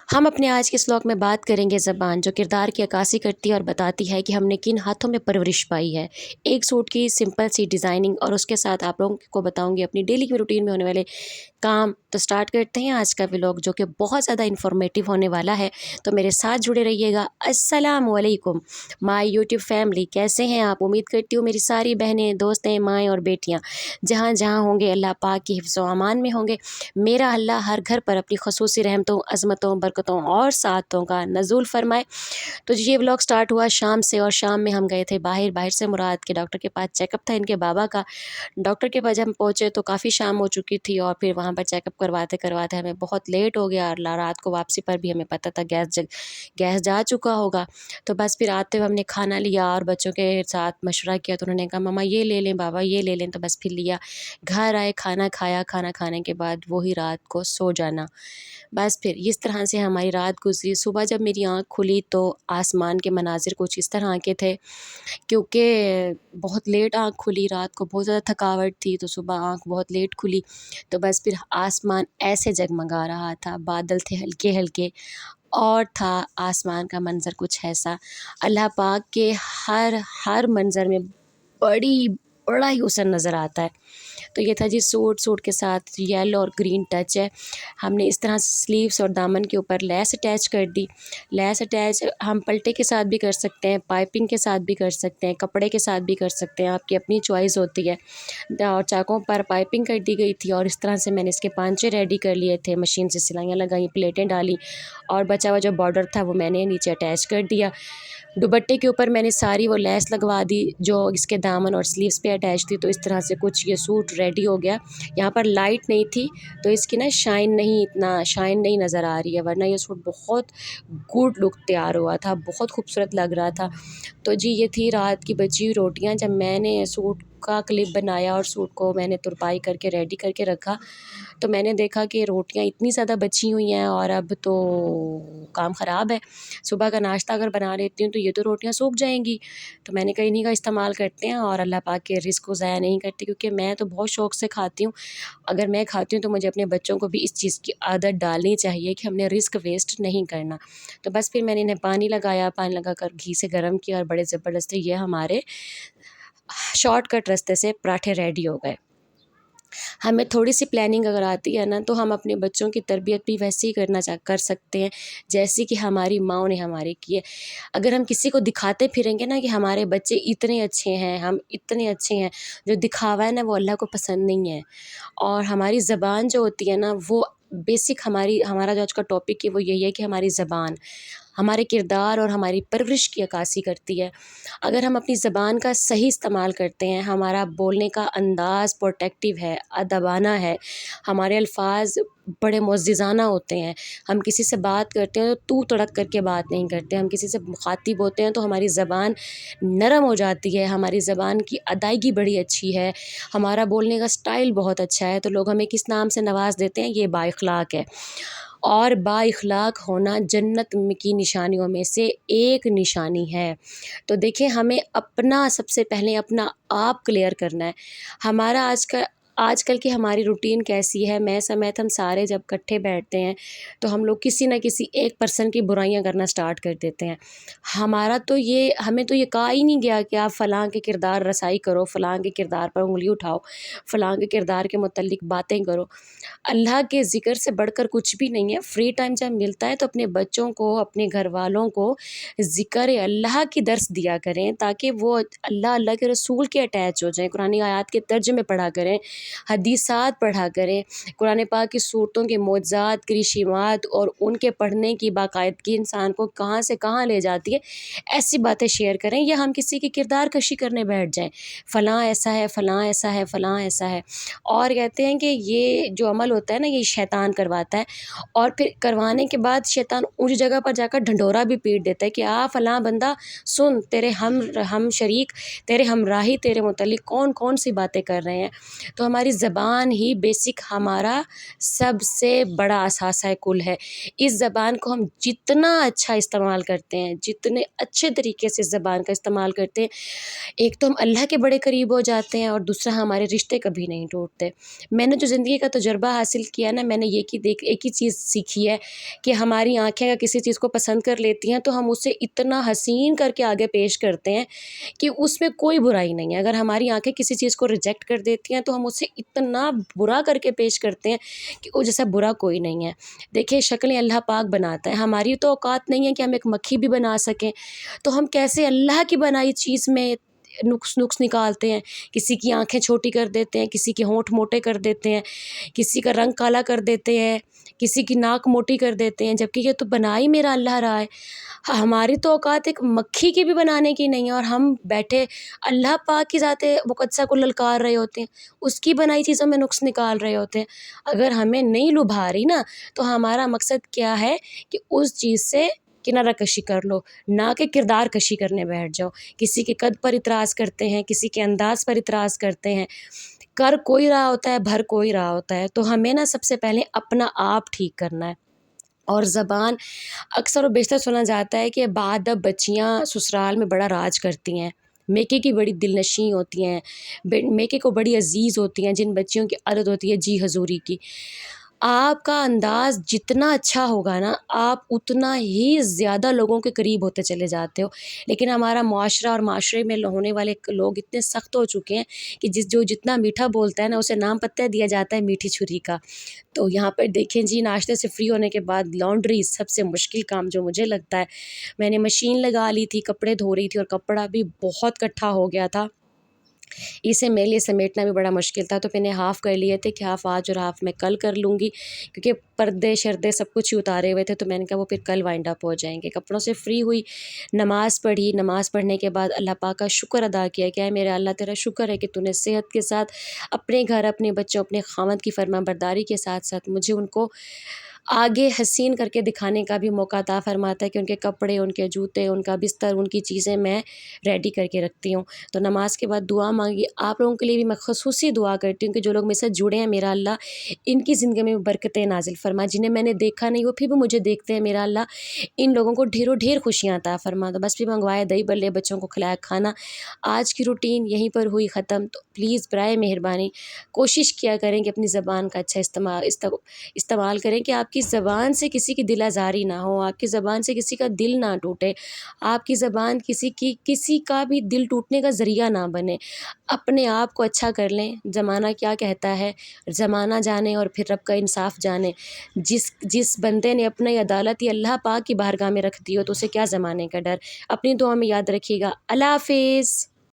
ہم اپنے آج کے اس ولاگ میں بات کریں گے زبان جو کردار کی عکاسی کرتی ہے اور بتاتی ہے کہ ہم نے کن ہاتھوں میں پرورش پائی ہے۔ ایک سوٹ کی سمپل سی ڈیزائننگ اور اس کے ساتھ آپ لوگوں کو بتاؤں گی اپنی ڈیلی کی روٹین میں ہونے والے کام۔ تو سٹارٹ کرتے ہیں آج کا ولاگ جو کہ بہت زیادہ انفارمیٹیو ہونے والا ہے، تو میرے ساتھ جڑے رہیے گا۔ السلام علیکم مائی یوٹیوب فیملی، کیسے ہیں آپ؟ امید کرتی ہوں میری ساری بہنیں، دوستیں، مائیں اور بیٹیاں جہاں جہاں ہوں گے اللہ پاک کی حفظ و امان میں ہوں گے۔ میرا اللہ ہر گھر پر اپنی خصوصی رحمتوں، عظمتوں، برکتوں اور سعادتوں کا نزول فرمائے۔ تو یہ ولاگ سٹارٹ ہوا شام سے، اور شام میں ہم گئے تھے باہر سے مراد کے ڈاکٹر کے پاس چیک اپ تھا ان کے بابا کا۔ ڈاکٹر کے پاس جب ہم پہنچے تو کافی شام ہو چکی تھی، اور پھر وہاں پر چیک اپ کرواتے ہمیں بہت لیٹ ہو گیا، اور رات کو واپسی پر بھی ہمیں پتہ تھا گیس جا چکا ہوگا۔ تو بس پھر آتے ہوئے ہم نے کھانا لیا اور بچوں کے ساتھ مشورہ کیا، تو انہوں نے کہا مما یہ لے لیں، بابا یہ لے لیں، تو بس پھر لیا۔ گھر آئے، کھانا کھایا، کھانا کھانے کے بعد وہی رات کو سو جانا۔ بس پھر اس طرح سے ہماری رات گزری۔ صبح جب میری آنکھ کھلی تو آسمان کے مناظر کچھ اس طرح کے تھے، کیونکہ بہت لیٹ آنکھ کھلی، رات کو بہت زیادہ تھکاوٹ تھی، تو صبح آنکھ بہت لیٹ کھلی۔ تو بس پھر آسمان ایسے جگمگا رہا تھا، بادل تھے ہلکے ہلکے، اور تھا آسمان کا منظر کچھ ایسا۔ اللہ پاک کے ہر منظر میں بڑا ہی حسن نظر آتا ہے۔ تو یہ تھا جی سوٹ کے ساتھ یلو اور گرین ٹچ ہے۔ ہم نے اس طرح سے سلیوز اور دامن کے اوپر لیس اٹیچ کر دی۔ لیس اٹیچ ہم پلٹے کے ساتھ بھی کر سکتے ہیں، پائپنگ کے ساتھ بھی کر سکتے ہیں، کپڑے کے ساتھ بھی کر سکتے ہیں، آپ کی اپنی چوائس ہوتی ہے۔ اور چاقوں پر پائپنگ کر دی گئی تھی، اور اس طرح سے میں نے اس کے پانچے ریڈی کر لیے تھے، مشین سے سلائیاں لگائیں، پلیٹیں ڈالی، اور بچا ہوا جو بارڈر تھا وہ میں نے نیچے اٹیچ کر دیا۔ دوپٹے کے اوپر میں نے ساری وہ لیس لگوا دی جو اس کے دامن اور سلیوز پہ اٹیچ تھی۔ تو اس طرح سے کچھ یہ سوٹ ریڈی ہو گیا۔ یہاں پر لائٹ نہیں تھی تو اس کی نا شائن نہیں نظر آ رہی ہے، ورنہ یہ سوٹ بہت گڈ لک تیار ہوا تھا، بہت خوبصورت لگ رہا تھا۔ تو جی یہ تھی رات کی بچی ہوئی روٹیاں۔ جب میں نے سوٹ کا کلپ بنایا اور سوٹ کو میں نے ترپائی کر کے ریڈی کر کے رکھا، تو میں نے دیکھا کہ روٹیاں اتنی زیادہ بچی ہوئی ہیں، اور اب تو کام خراب ہے۔ صبح کا ناشتہ اگر بنا لیتی ہوں تو یہ تو روٹیاں سوکھ جائیں گی، تو میں نے کہا انہیں کا استعمال کرتے ہیں، اور اللہ پاک کے رزق کو ضائع نہیں کرتے، کیونکہ میں تو بہت شوق سے کھاتی ہوں۔ اگر میں کھاتی ہوں تو مجھے اپنے بچوں کو بھی اس چیز کی عادت ڈالنی چاہیے کہ ہم نے رزق ویسٹ نہیں کرنا۔ تو بس پھر میں نے انہیں پانی لگا کر گھی سے گرم کیا، اور بڑے زبردست یہ ہمارے شارٹ کٹ راستے سے پراٹھے ریڈی ہو گئے۔ ہمیں تھوڑی سی پلاننگ اگر آتی ہے نا، تو ہم اپنے بچوں کی تربیت بھی ویسے ہی کر سکتے ہیں جیسی کہ ہماری ماؤں نے ہمارے کی ہے۔ اگر ہم کسی کو دکھاتے پھریں گے نا کہ ہمارے بچے اتنے اچھے ہیں، ہم اتنے اچھے ہیں، جو دکھاوا ہے نا وہ اللہ کو پسند نہیں ہے۔ اور ہماری زبان جو ہوتی ہے نا، وہ بیسک ہمارا جو آج کا ٹاپک ہے وہ یہی ہے کہ ہماری زبان ہمارے کردار اور ہماری پرورش کی عکاسی کرتی ہے۔ اگر ہم اپنی زبان کا صحیح استعمال کرتے ہیں، ہمارا بولنے کا انداز پروٹیکٹیو ہے، ادبانہ ہے، ہمارے الفاظ بڑے معززانہ ہوتے ہیں، ہم کسی سے بات کرتے ہیں تو تڑک کر کے بات نہیں کرتے، ہم کسی سے مخاطب ہوتے ہیں تو ہماری زبان نرم ہو جاتی ہے، ہماری زبان کی ادائیگی بڑی اچھی ہے، ہمارا بولنے کا سٹائل بہت اچھا ہے، تو لوگ ہمیں کس نام سے نواز دیتے ہیں؟ یہ با اخلاق ہے۔ اور با اخلاق ہونا جنت کی نشانیوں میں سے ایک نشانی ہے۔ تو دیکھیں ہمیں سب سے پہلے اپنا آپ کلیئر کرنا ہے۔ ہمارا آج کل کی ہماری روٹین کیسی ہے؟ میں سمیت ہم سارے جب کٹھے بیٹھتے ہیں تو ہم لوگ کسی نہ کسی ایک پرسن کی برائیاں کرنا سٹارٹ کر دیتے ہیں۔ ہمیں تو یہ کہا ہی نہیں گیا کہ آپ فلاں کے کردار رسائی کرو، فلاں کے کردار پر انگلی اٹھاؤ، فلاں کے کردار کے متعلق باتیں کرو۔ اللہ کے ذکر سے بڑھ کر کچھ بھی نہیں ہے۔ فری ٹائم جب ملتا ہے تو اپنے بچوں کو، اپنے گھر والوں کو ذکر اللہ کی درس دیا کریں، تاکہ وہ اللہ کے رسول کے اٹیچ ہو جائیں، قرآن آیات کے ترجمے پڑھا کریں، حدیثات پڑھا کریں، قرآن پاک کی صورتوں کے معجزات، کرشمات اور ان کے پڑھنے کی باقاعدگی انسان کو کہاں سے کہاں لے جاتی ہے، ایسی باتیں شیئر کریں، یا ہم کسی کی کردار کشی کرنے بیٹھ جائیں، فلاں ایسا ہے، فلاں ایسا ہے، فلاں ایسا ہے۔ اور کہتے ہیں کہ یہ جو عمل ہوتا ہے نا، یہ شیطان کرواتا ہے، اور پھر کروانے کے بعد شیطان اونچ جگہ پر جا کر ڈھنڈورا بھی پیٹ دیتا ہے کہ فلاں بندہ سن، تیرے ہم شریک، تیرے ہمراہی، تیرے متعلق کون سی باتیں کر رہے ہیں۔ تو ہماری ہماری زبان ہی بیسک ہمارا سب سے بڑا اثاثہ کل ہے۔ اس زبان کو ہم جتنا اچھا استعمال کرتے ہیں، جتنے اچھے طریقے سے اس زبان کا استعمال کرتے ہیں، ایک تو ہم اللہ کے بڑے قریب ہو جاتے ہیں، اور دوسرا ہمارے رشتے کبھی نہیں ٹوٹتے۔ میں نے جو زندگی کا تجربہ حاصل کیا نا، میں نے ایک ہی چیز سیکھی ہے کہ ہماری آنکھیں اگر کسی چیز کو پسند کر لیتی ہیں تو ہم اسے اتنا حسین کر کے آگے پیش کرتے ہیں کہ اس میں کوئی برائی نہیں ہے۔ اگر ہماری آنکھیں کسی چیز کو ریجیکٹ کر دیتی ہیں تو ہم اسے اتنا برا کر کے پیش کرتے ہیں کہ وہ جیسا برا کوئی نہیں ہے۔ دیکھیں، شکلیں اللہ پاک بناتا ہے، ہماری تو اوقات نہیں ہے کہ ہم ایک مکھی بھی بنا سکیں، تو ہم کیسے اللہ کی بنائی چیز میں نقص نکالتے ہیں۔ کسی کی آنکھیں چھوٹی کر دیتے ہیں، کسی کے ہونٹ موٹے کر دیتے ہیں، کسی کا رنگ کالا کر دیتے ہیں، کسی کی ناک موٹی کر دیتے ہیں، جبکہ یہ تو بنائی میرا اللہ رہا ہے۔ ہماری تو اوقات ایک مکھی کی بھی بنانے کی نہیں ہے، اور ہم بیٹھے اللہ پاک کی ذات مقدسہ کو للکار رہے ہوتے ہیں، اس کی بنائی چیزوں میں نقص نکال رہے ہوتے ہیں۔ اگر ہمیں نہیں لبھا رہی نا، تو ہمارا مقصد کیا ہے کہ اس چیز سے کنارہ کشی کر لو، نہ کہ کردار کشی کرنے بیٹھ جاؤ۔ کسی کے قد پر اعتراض کرتے ہیں، کسی کے انداز پر اعتراض کرتے ہیں، کر کوئی رہا ہوتا ہے، بھر کوئی رہا ہوتا ہے۔ تو ہمیں نا سب سے پہلے اپنا آپ ٹھیک کرنا ہے۔ اور زبان، اکثر و بیشتر سنا جاتا ہے کہ باادب بچیاں سسرال میں بڑا راج کرتی ہیں، میکے کی بڑی دل نشیں ہوتی ہیں، میکے کو بڑی عزیز ہوتی ہیں، جن بچیوں کی عادت ہوتی ہے جی حضوری کی۔ آپ کا انداز جتنا اچھا ہوگا نا، آپ اتنا ہی زیادہ لوگوں کے قریب ہوتے چلے جاتے ہو۔ لیکن ہمارا معاشرہ اور معاشرے میں ہونے والے لوگ اتنے سخت ہو چکے ہیں کہ جو جتنا میٹھا بولتا ہے نا، اسے نام پتہ دیا جاتا ہے میٹھی چھری کا۔ تو یہاں پر دیکھیں جی، ناشتے سے فری ہونے کے بعد لانڈری سب سے مشکل کام جو مجھے لگتا ہے۔ میں نے مشین لگا لی تھی، کپڑے دھو رہی تھی، اور کپڑا بھی بہت کٹھا ہو گیا تھا، اسے میرے لیے سمیٹنا بھی بڑا مشکل تھا۔ تو میں نے ہاف کر لیے تھے کہ ہاف آج اور ہاف میں کل کر لوں گی، کیونکہ پردے شردے سب کچھ ہی اتارے ہوئے تھے، تو میں نے کہا وہ پھر کل وائنڈ اپ ہو جائیں گے۔ کپڑوں سے فری ہوئی، نماز پڑھی، نماز پڑھنے کے بعد اللہ پاک کا شکر ادا کیا کہ اے میرے اللہ، تیرا شکر ہے کہ تو نے صحت کے ساتھ اپنے گھر، اپنے بچوں، اپنے خاوند کی فرما برداری کے ساتھ ساتھ مجھے ان کو آگے حسین کر کے دکھانے کا بھی موقع عطا فرماتا ہے کہ ان کے کپڑے، ان کے جوتے، ان کا بستر، ان کی چیزیں میں ریڈی کر کے رکھتی ہوں۔ تو نماز کے بعد دعا مانگی۔ آپ لوگوں کے لیے بھی میں خصوصی دعا کرتی ہوں کہ جو لوگ میرے ساتھ جڑے ہیں، میرا اللہ ان کی زندگی میں برکتیں نازل فرما، جنہیں میں نے دیکھا نہیں وہ پھر بھی مجھے دیکھتے ہیں، میرا اللہ ان لوگوں کو ڈھیروں ڈھیر خوشیاں عطا فرما۔ تو بس بھی منگوائے دہی بلے، بچوں کو کھلایا کھانا۔ آج کی روٹین یہیں پر ہوئی ختم۔ تو پلیز برائے مہربانی کوشش کیا کریں کہ اپنی زبان کا اچھا استعمال کریں، کہ آپ کی زبان سے کسی کی دل آزاری نہ ہو، آپ کی زبان سے کسی کا دل نہ ٹوٹے، آپ کی زبان کسی کا بھی دل ٹوٹنے کا ذریعہ نہ بنے۔ اپنے آپ کو اچھا کر لیں۔ زمانہ کیا کہتا ہے، زمانہ جانے اور پھر رب کا انصاف جانے۔ جس بندے نے اپنی عدالت ہی اللہ پاک کی بارگاہ میں رکھ دی ہو، تو اسے کیا زمانے کا ڈر۔ اپنی دعا میں یاد رکھیے گا۔ اللہ حافظ۔